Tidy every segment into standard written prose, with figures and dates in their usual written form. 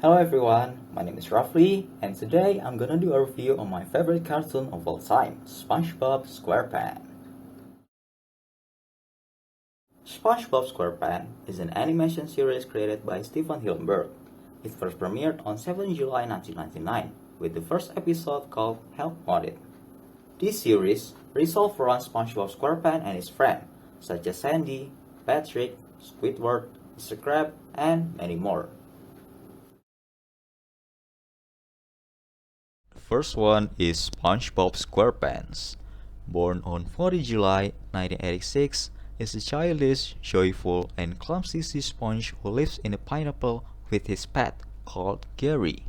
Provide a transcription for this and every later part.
Hello everyone, my name is Rafli, and today I'm gonna do a review on my favorite cartoon of all time, Spongebob Squarepants. Spongebob Squarepants is an animation series created by Steven Hillenburg. It first premiered on 7 July 1999, with the first episode called Help Wanted. This series revolves around Spongebob Squarepants and his friends, such as Sandy, Patrick, Squidward, Mr. Krabs, and many more. First one is SpongeBob Squarepants. Born on 4 July 1986, is a childish, joyful, and clumsy sea sponge who lives in a pineapple with his pet called Gary.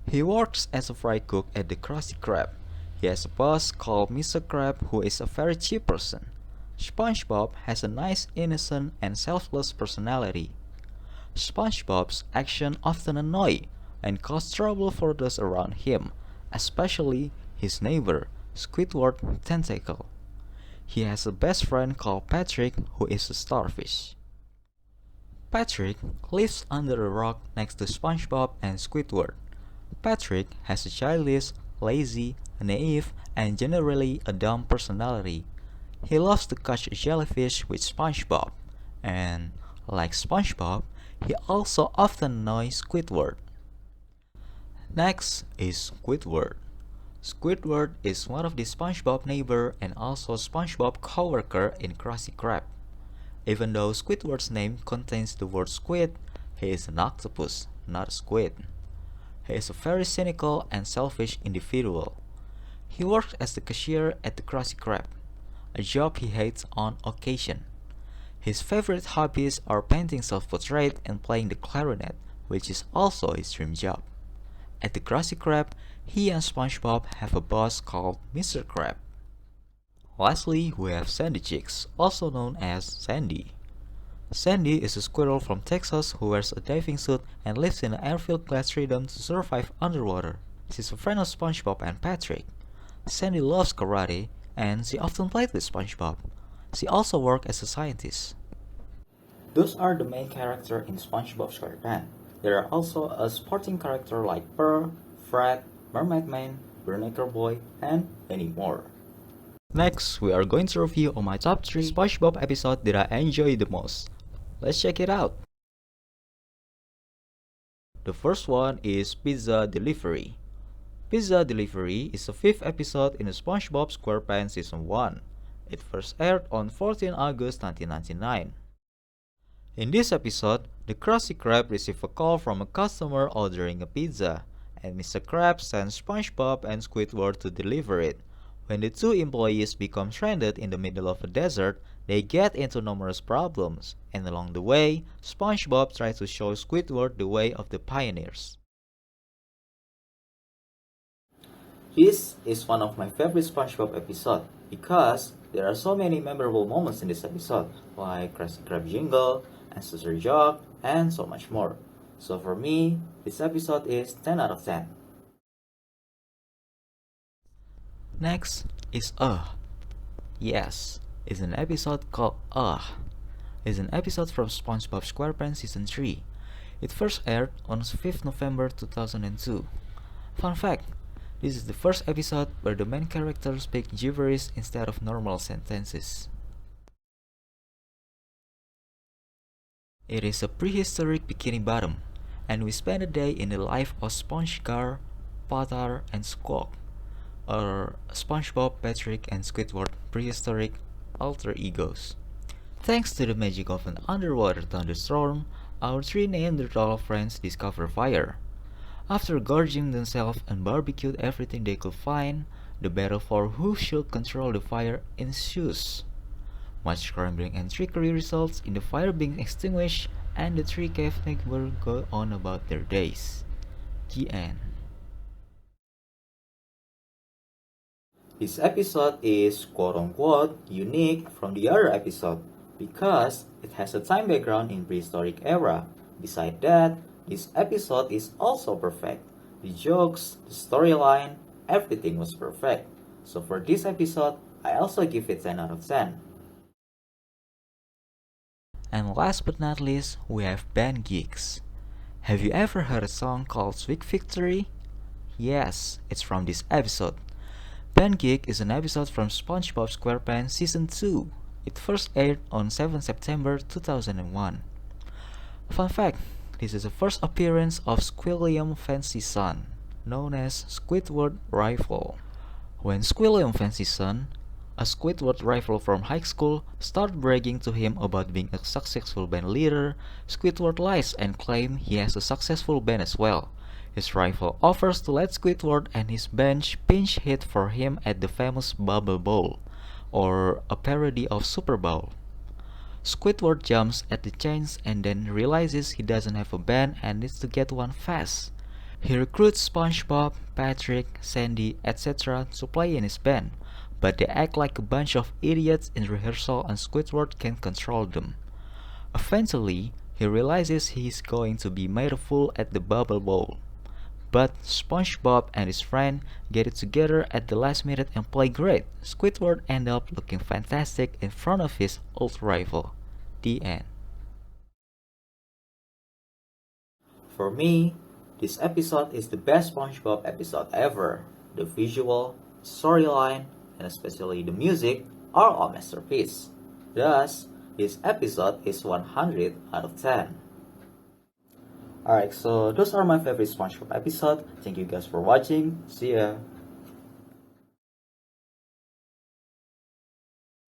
He works as a fry cook at the Krusty Krab. He has a boss called Mr. Krab who is a very cheap person. SpongeBob has a nice, innocent, and selfless personality. SpongeBob's actions often annoy and cause trouble for those around him, especially his neighbor, Squidward Tentacles. He has a best friend called Patrick who is a starfish. Patrick lives under a rock next to SpongeBob and Squidward. Patrick has a childish, lazy, naive, and generally a dumb personality. He loves to catch jellyfish with SpongeBob, and, like SpongeBob, he also often annoys Squidward. Next is Squidward. Squidward is one of the SpongeBob neighbor and also SpongeBob coworker in Krusty Krab. Even though Squidward's name contains the word squid, he is an octopus, not a squid. He is a very cynical and selfish individual. He works as the cashier at the Krusty Krab, a job he hates on occasion. His favorite hobbies are painting self-portrait and playing the clarinet, which is also his dream job. At the Krusty Krab, he and SpongeBob have a boss called Mr. Krab. Lastly, we have Sandy Cheeks, also known as Sandy. Sandy is a squirrel from Texas who wears a diving suit and lives in an airfield glass rhythm to survive underwater. She's a friend of SpongeBob and Patrick. Sandy loves karate, and she often played with SpongeBob. She also works as a scientist. Those are the main characters in Spongebob SquarePants. There are also a sporting character like Pearl, Fred, Mermaid Man, Barnacle Boy, and many more. Next, we are going to review on my top 3 SpongeBob episodes that I enjoyed the most. Let's check it out. The first one is Pizza Delivery. Pizza Delivery is the 5th episode in the SpongeBob SquarePants Season 1. It first aired on 14 August 1999. In this episode, the Krusty Krab receives a call from a customer ordering a pizza, and Mr. Krab sends SpongeBob and Squidward to deliver it. When the two employees become stranded in the middle of a desert, they get into numerous problems, and along the way, SpongeBob tries to show Squidward the way of the pioneers. This is one of my favorite SpongeBob episodes because there are so many memorable moments in this episode, like Krusty Krab jingle, Ancestor joke, and so much more. So for me, this episode is 10 out of 10. Next is Yes, it's an episode called It's an episode from SpongeBob SquarePants Season 3. It first aired on 5th November 2002. Fun fact, this is the first episode where the main characters speak gibberish instead of normal sentences. It is a prehistoric Bikini Bottom, and we spend a day in the life of SpongeGar, Potar, and Squawk, or SpongeBob, Patrick, and Squidward prehistoric alter egos. Thanks to the magic of an underwater thunderstorm, our 3 Neanderthal friends discover fire. After gorging themselves and barbecued everything they could find, the battle for who should control the fire ensues. Much scrambling and trickery results in the fire being extinguished, and the 3 cave neighbors go on about their days. The end. This episode is quote-unquote unique from the other episode because it has a time background in prehistoric era. Besides that, this episode is also perfect. The jokes, the storyline, everything was perfect. So for this episode, I also give it 10 out of 10. And last but not least, we have Band Geeks. Have you ever heard a song called Sweet Victory? Yes, it's from this episode. Band Geek is an episode from Spongebob Squarepants Season 2. It first aired on 7 September 2001. Fun fact, this is the first appearance of Squilliam Fancy's son, known as Squidward Rifle. When Squilliam Fancy's son, a Squidward rival from high school, started bragging to him about being a successful band leader, Squidward lies and claims he has a successful band as well. His rival offers to let Squidward and his band pinch hit for him at the famous Bubble Bowl, or a parody of Super Bowl. Squidward jumps at the chance and then realizes he doesn't have a band and needs to get one fast. He recruits SpongeBob, Patrick, Sandy, etc. to play in his band, but they act like a bunch of idiots in rehearsal and Squidward can't control them. Eventually, he realizes he is going to be made a fool at the Bubble Bowl. But SpongeBob and his friend get it together at the last minute and play great. Squidward ends up looking fantastic in front of his old rival. The end. For me, this episode is the best SpongeBob episode ever. The visual, storyline, and especially the music are all masterpiece. Thus, this episode is 100 out of 10. Alright, so those are my favorite SpongeBob episode. Thank you guys for watching. See ya!